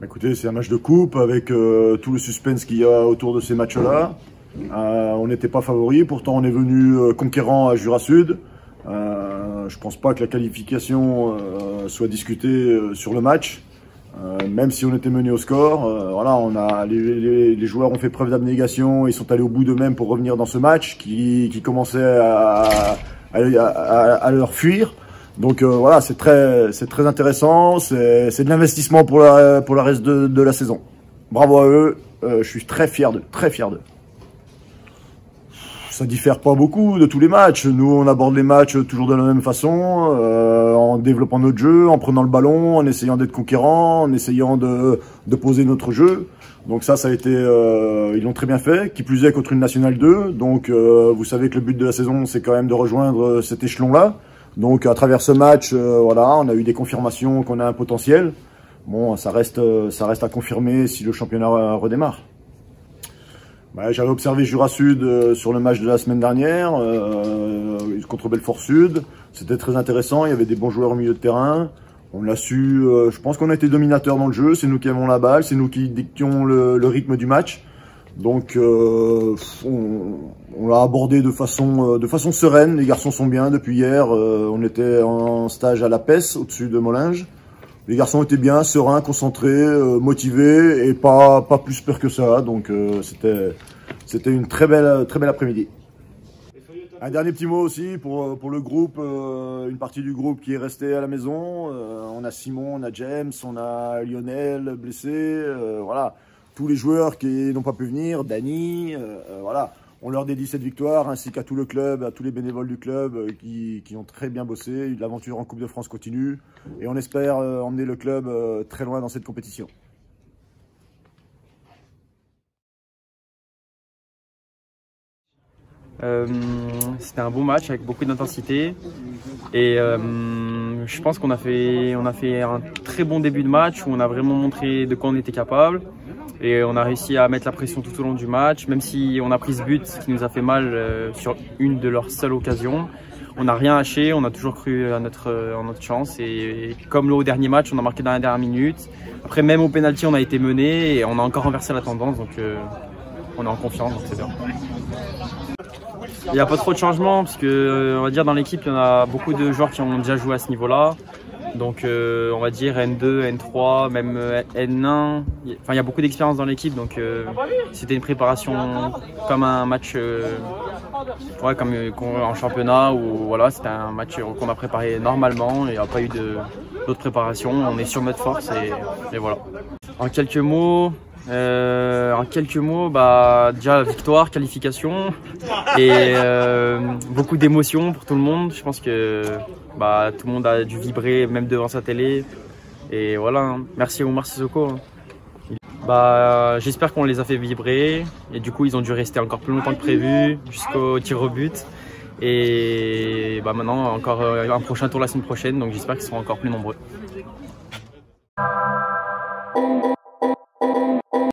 Écoutez, c'est un match de coupe avec tout le suspense qu'il y a autour de ces matchs-là. On n'était pas favori, pourtant on est venu conquérant à Jura Sud. Je pense pas que la qualification soit discutée sur le match, même si on était mené au score. Voilà, les joueurs ont fait preuve d'abnégation, ils sont allés au bout d'eux-mêmes pour revenir dans ce match qui commençait à leur fuir. Donc voilà, c'est très intéressant, c'est de l'investissement pour la reste de la saison. Bravo à eux, je suis très fier d'eux, très fier d'eux. Ça diffère pas beaucoup de tous les matchs. Nous, on aborde les matchs toujours de la même façon, en développant notre jeu, en prenant le ballon, en essayant d'être conquérant, en essayant de poser notre jeu. Donc ça a été, ils l'ont très bien fait. Qui plus est contre une Nationale 2. Donc vous savez que le but de la saison, c'est quand même de rejoindre cet échelon-là. Donc à travers ce match, voilà, on a eu des confirmations qu'on a un potentiel. Bon, ça reste à confirmer si le championnat redémarre. J'avais observé Jura Sud sur le match de la semaine dernière contre Belfort Sud. C'était très intéressant, il y avait des bons joueurs au milieu de terrain. On l'a su, je pense qu'on a été dominateurs dans le jeu, c'est nous qui avons la balle, c'est nous qui dictions le rythme du match. Donc on l'a abordé de façon sereine, les garçons sont bien depuis hier. On était en stage à La Pesse, au-dessus de Molinges. Les garçons étaient bien, sereins, concentrés, motivés et pas plus peur que ça. Donc c'était une très belle après-midi. Un dernier petit mot aussi pour le groupe, une partie du groupe qui est restée à la maison. On a Simon, on a James, on a Lionel blessé, voilà. Tous les joueurs qui n'ont pas pu venir, Dany, voilà. On leur dédie cette victoire, ainsi qu'à tout le club, à tous les bénévoles du club qui ont très bien bossé. L'aventure en Coupe de France continue et on espère emmener le club très loin dans cette compétition. C'était un bon match avec beaucoup d'intensité et je pense qu'on a fait un très bon début de match où on a vraiment montré de quoi on était capable. Et on a réussi à mettre la pression tout au long du match, même si on a pris ce but qui nous a fait mal sur une de leurs seules occasions. On n'a rien lâché, on a toujours cru en notre chance. Et comme au dernier match, on a marqué dans la dernière minute. Après, même au pénalty, on a été mené et on a encore renversé la tendance. Donc on est en confiance, donc c'est bien. Il n'y a pas trop de changements, parce que on va dire dans l'équipe, il y en a beaucoup de joueurs qui ont déjà joué à ce niveau-là. Donc on va dire N2, N3, même N1. Enfin, il y a beaucoup d'expérience dans l'équipe, donc c'était une préparation comme un match ouais, comme en championnat, où voilà, c'était un match qu'on a préparé normalement, et il n'y a pas eu d'autres préparations. On est sur notre force et voilà. En quelques mots, déjà victoire, qualification et beaucoup d'émotions pour tout le monde. Je pense que tout le monde a dû vibrer même devant sa télé. Et voilà, hein. Merci Oumar Sissoko. J'espère qu'on les a fait vibrer et du coup ils ont dû rester encore plus longtemps que prévu jusqu'au tir au but. Et maintenant encore un prochain tour la semaine prochaine, donc j'espère qu'ils seront encore plus nombreux.